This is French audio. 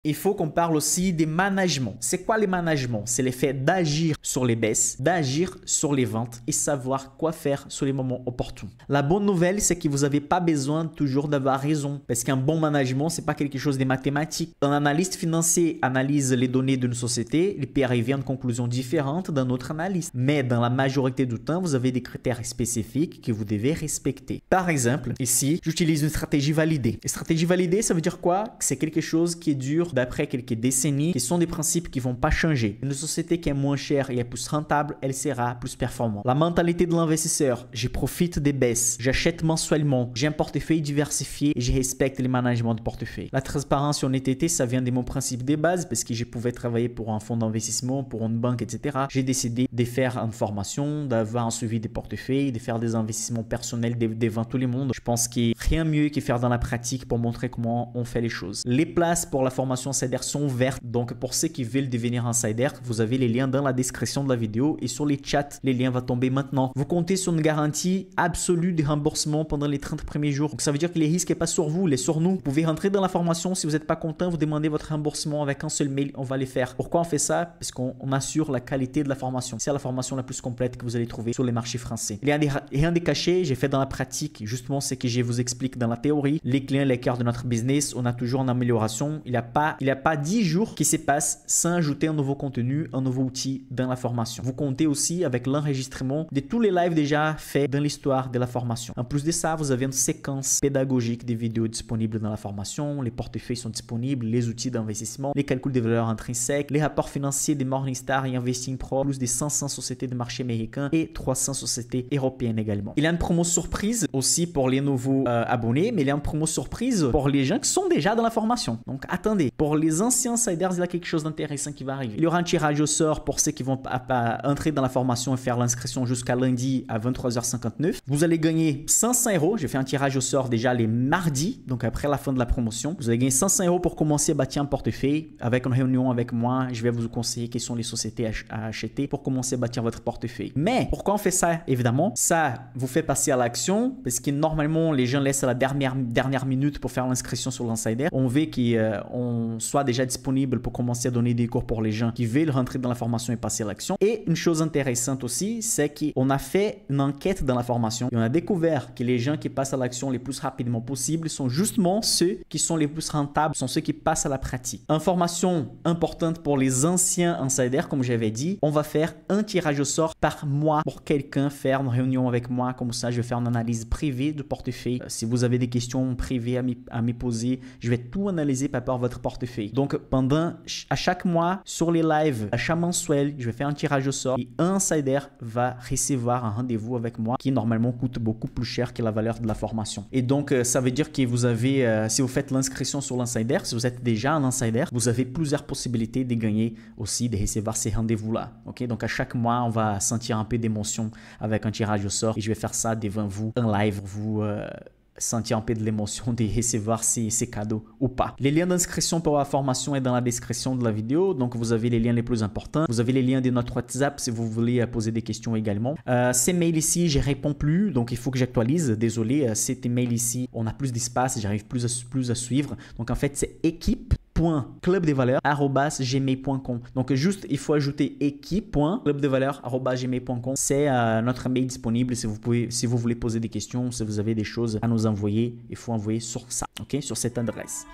Il faut qu'on parle aussi des managements. C'est quoi les managements? C'est l'effet d'agir sur les baisses, d'agir sur les ventes et savoir quoi faire sur les moments opportuns. La bonne nouvelle, c'est que vous n'avez pas besoin toujours d'avoir raison. Parce qu'un bon management, ce n'est pas quelque chose de mathématique. Un analyste financier analyse les données d'une société, il peut arriver à une conclusion différente d'un autre analyste. Mais dans la majorité du temps, vous avez des critères spécifiques que vous devez respecter. Par exemple, ici, j'utilise une stratégie validée. Une stratégie validée, ça veut dire quoi? Que c'est quelque chose qui dure d'après quelques décennies, qui sont des principes qui ne vont pas changer. Une société qui est moins chère et est plus rentable, elle sera plus performante. La mentalité de l'investisseur, je profite des baisses, j'achète mensuellement, j'ai un portefeuille diversifié et je respecte les managements de portefeuille. La transparence et honnêteté, ça vient de mon principe de base parce que je pouvais travailler pour un fonds d'investissement, pour une banque, etc. J'ai décidé de faire une formation, d'avoir un suivi des portefeuilles, de faire des investissements personnels devant tout le monde. Je pense qu'il n'y a rien mieux que faire dans la pratique pour montrer comment on fait les choses. Les places pour la formation insider sont ouvertes, donc pour ceux qui veulent devenir insider, vous avez les liens dans la description de la vidéo et sur les chats, les liens vont tomber maintenant. Vous comptez sur une garantie absolue de remboursement pendant les 30 premiers jours. Donc ça veut dire que les risques n'est pas sur vous, il est sur nous. Vous pouvez rentrer dans la formation, si vous n'êtes pas content, vous demandez votre remboursement avec un seul mail, on va les faire. Pourquoi on fait ça? Parce qu'on assure la qualité de la formation. C'est la formation la plus complète que vous allez trouver sur les marchés français. Il y a rien de caché, j'ai fait dans la pratique justement ce que je vous explique dans la théorie. Les clients, les cœurs de notre business, on a toujours une amélioration. Il n'y a pas 10 jours qui se passent sans ajouter un nouveau contenu, un nouveau outil dans la formation. Vous comptez aussi avec l'enregistrement de tous les lives déjà faits dans l'histoire de la formation. En plus de ça, vous avez une séquence pédagogique des vidéos disponibles dans la formation, les portefeuilles sont disponibles, les outils d'investissement, les calculs des valeurs intrinsèques, les rapports financiers des Morningstar et Investing Pro, plus de 500 sociétés de marché américains et 300 sociétés européennes également. Il y a une promo surprise aussi pour les nouveaux abonnés, mais il y a une promo surprise pour les gens qui sont déjà dans la formation. Donc attendez, pour les anciens insiders, il y a quelque chose d'intéressant qui va arriver. Il y aura un tirage au sort pour ceux qui vont entrer dans la formation et faire l'inscription jusqu'à lundi à 23h59. Vous allez gagner 500 €. J'ai fait un tirage au sort déjà les mardis, donc après la fin de la promotion. Vous allez gagner 500 € pour commencer à bâtir un portefeuille. Avec une réunion avec moi, je vais vous conseiller quelles sont les sociétés à acheter pour commencer à bâtir votre portefeuille. Mais pourquoi on fait ça? Évidemment, ça vous fait passer à l'action parce que normalement, les gens laissent à la dernière minute pour faire l'inscription sur l'insider. On veut qu'on soit déjà disponible pour commencer à donner des cours pour les gens qui veulent rentrer dans la formation et passer à l'action. Et une chose intéressante aussi, c'est qu'on a fait une enquête dans la formation et on a découvert que les gens qui passent à l'action les plus rapidement possible sont justement ceux qui sont les plus rentables, sont ceux qui passent à la pratique. Information importante pour les anciens insiders, comme j'avais dit, on va faire un tirage au sort par mois pour quelqu'un faire une réunion avec moi. Comme ça, je vais faire une analyse privée de portefeuille. Si vous avez des questions privées à me poser, je vais tout analyser par rapport à votre portefeuille. Donc, à chaque mois, sur les lives, à chaque mensuel, je vais faire un tirage au sort et un insider va recevoir un rendez-vous avec moi qui normalement coûte beaucoup plus cher que la valeur de la formation. Et donc, ça veut dire que vous avez, si vous faites l'inscription sur l'insider, si vous êtes déjà un insider, vous avez plusieurs possibilités de gagner aussi, de recevoir ces rendez-vous-là. Ok? Donc, à chaque mois, on va sentir un peu d'émotion avec un tirage au sort et je vais faire ça devant vous, en live, vous sentir un peu de l'émotion de recevoir ces cadeaux ou pas. Les liens d'inscription pour la formation est dans la description de la vidéo, donc vous avez les liens les plus importants. Vous avez les liens de notre WhatsApp si vous voulez poser des questions également. Ces mails ici, je ne réponds plus, donc il faut que j'actualise. Désolé, ces mails ici, on a plus d'espace, j'arrive plus à suivre. Donc en fait, c'est équipe.clubdevaleurs@gmail.com. Donc juste, il faut ajouter équipe.clubdevaleurs@gmail.com. C'est notre mail disponible si vous voulez poser des questions, si vous avez des choses à nous envoyer, il faut envoyer sur ça, ok, sur cette adresse.